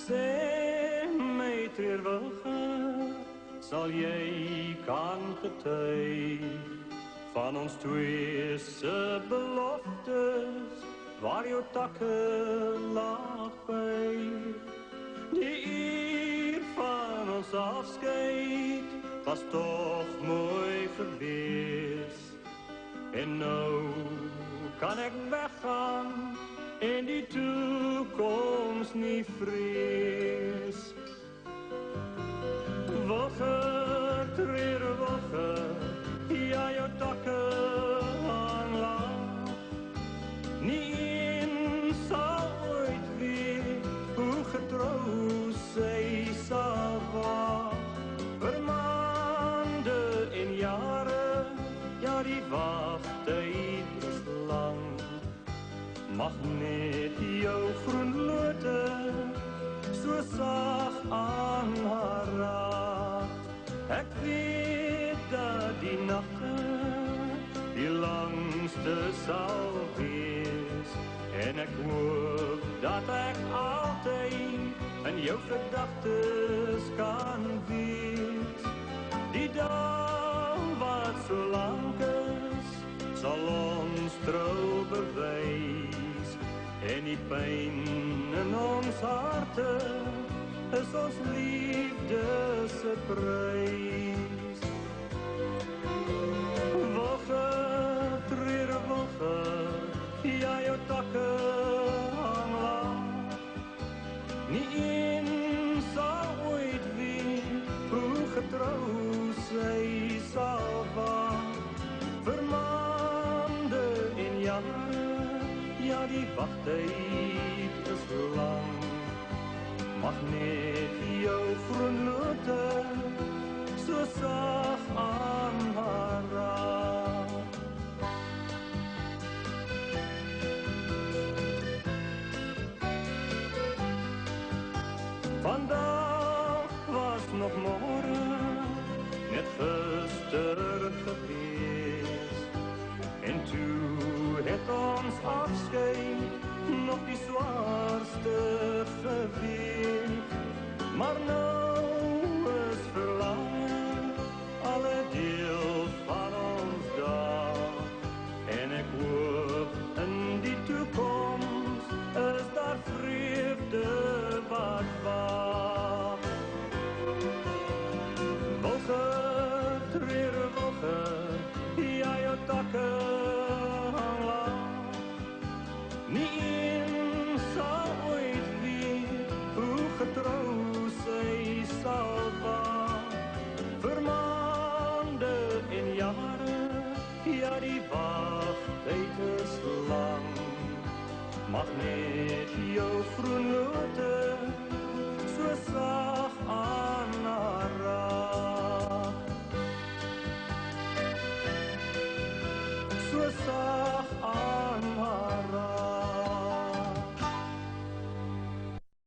Sê my treurwilge, sal jy kan getuig van ons twee se beloftes, waar jou takke laag buig. Die uur van ons afskeid was toch mooi gewees. En nou kan ek weggaan en die toekoms nie vrees. Wogge, treurwogge, ja jou takke hang laag. Nie een sal ooit weet hoe getrou sy sal waag. Vir maande en jare, ja die wagtyd is lang. Mag net jou groen lote so sag aan haar raak. Ek weet dat die nagte die langste sal wees, en ek hoop dat ek altyd in jou gedagtes kan wees. Die dag wat so lank is, sal ons trou bewys, en die pyn in ons harte is ons liefde se prys. Wogge, treurwogge, ja jou takke hang laag. Nie een sal ooit weet hoe getrou sy sal waag. Vir maande en jare, ja die wagtyd is lang. Mag net jou groen lote so sag aan haar raak. Vandag was nog môre, net gister gewees, en toe het ons afskeid nog die zwaarste geweeg. Maar nou is verlangen alle deel van ons dag, en ek hoop in die toekomst is daar vreugde wat waag. Wogge, treurwogge, ja jou takke hang laag. Nie een sal ooit weet hoe getrou sy sal waag. Vir maande en jare, ja die wagtyd is lang. Mag net jou groen lote so sag aan haar raak. So sag